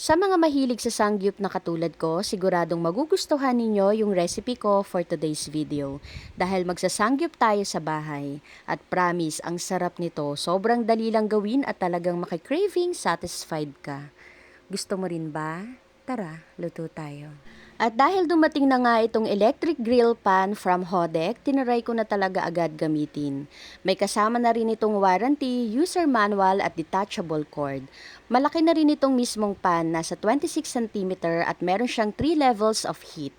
Sa mga mahilig sa sangyup na katulad ko, siguradong magugustuhan ninyo yung recipe ko for today's video. Dahil magsasangyup tayo sa bahay. At promise, ang sarap nito. Sobrang dali lang gawin at talagang makikraving satisfied ka. Gusto mo rin ba? Tara, luto tayo. At dahil dumating na nga itong electric grill pan from Hodek, tinaray ko na talaga agad gamitin. May kasama na rin itong warranty, user manual at detachable cord. Malaki na rin itong mismong pan, nasa 26 cm at meron siyang 3 levels of heat.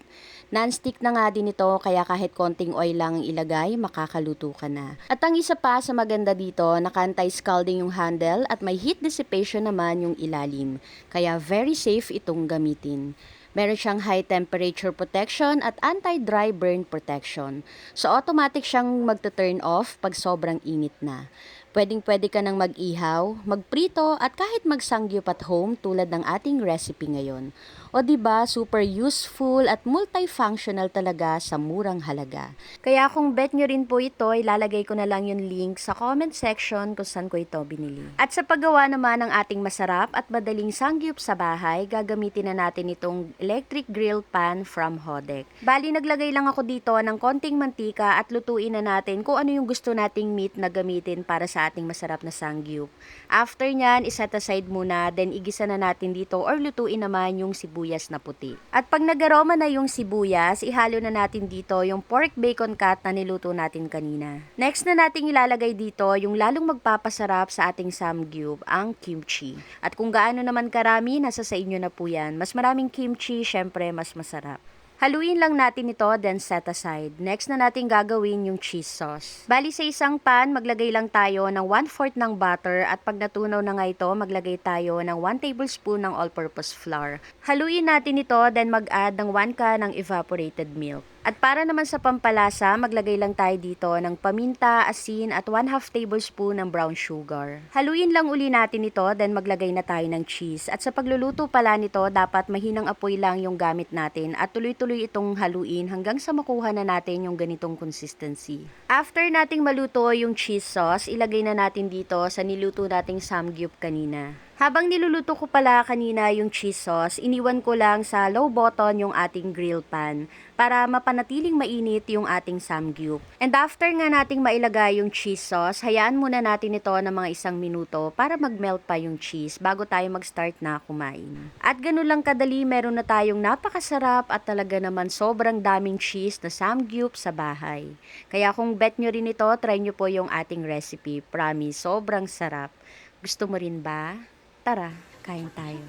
Non-stick na nga din ito kaya kahit konting oil lang ang ilagay, makakaluto ka na. At ang isa pa sa maganda dito, naka-anti-scalding yung handle at may heat dissipation naman yung ilalim. Kaya very safe itong gamitin. Meron siyang high temperature protection at anti-dry burn protection. So automatic siyang magta-turn off pag sobrang init na. Pwedeng-pwede ka nang mag-ihaw, magprito at kahit magsangyup at home tulad ng ating recipe ngayon. O diba, super useful at multifunctional talaga sa murang halaga. Kaya kung bet nyo rin po ito, ilalagay ko na lang yung link sa comment section kung saan ko ito binili. At sa paggawa naman ng ating masarap at madaling sangyup sa bahay, gagamitin na natin itong electric grill pan from Hodek. Bali, naglagay lang ako dito ng konting mantika at lutuin na natin kung ano yung gusto nating meat na gamitin para sa ating masarap na sangyup. After nyan, iset aside muna, then igisa na natin dito or lutuin naman yung sibuyas na puti. At pag nagaroma na yung sibuyas, ihalo na natin dito yung pork bacon cut na niluto natin kanina. Next na nating ilalagay dito yung lalong magpapasarap sa ating samgyup, ang kimchi. At kung gaano naman karami, nasa sa inyo na po yan. Mas maraming kimchi, syempre mas masarap. Haluin lang natin ito, then set aside. Next na natin gagawin yung cheese sauce. Bali sa isang pan, maglagay lang tayo ng 1/4 ng butter at pag natunaw na nga ito, maglagay tayo ng 1 tablespoon ng all-purpose flour. Haluin natin ito, then mag-add ng 1 can ng evaporated milk. At para naman sa pampalasa, maglagay lang tayo dito ng paminta, asin at 1/2 tablespoon ng brown sugar. Haluin lang uli natin ito, then maglagay na tayo ng cheese. At sa pagluluto pala nito, dapat mahinang apoy lang yung gamit natin at tuloy-tuloy itong haluin hanggang sa makuha na natin yung ganitong consistency. After nating maluto yung cheese sauce, ilagay na natin dito sa niluto nating samgyup kanina. Habang niluluto ko pala kanina yung cheese sauce, iniwan ko lang sa low button yung ating grill pan para mapanatiling mainit yung ating samgyup. And after nga nating mailagay yung cheese sauce, hayaan muna natin ito ng mga 1 minuto para mag-melt pa yung cheese bago tayo mag-start na kumain. At ganun lang kadali, meron na tayong napakasarap at talaga naman sobrang daming cheese na samgyup sa bahay. Kaya kung bet nyo rin ito, try nyo po yung ating recipe. Promise, sobrang sarap. Gusto mo rin ba? Tara, kain tayo.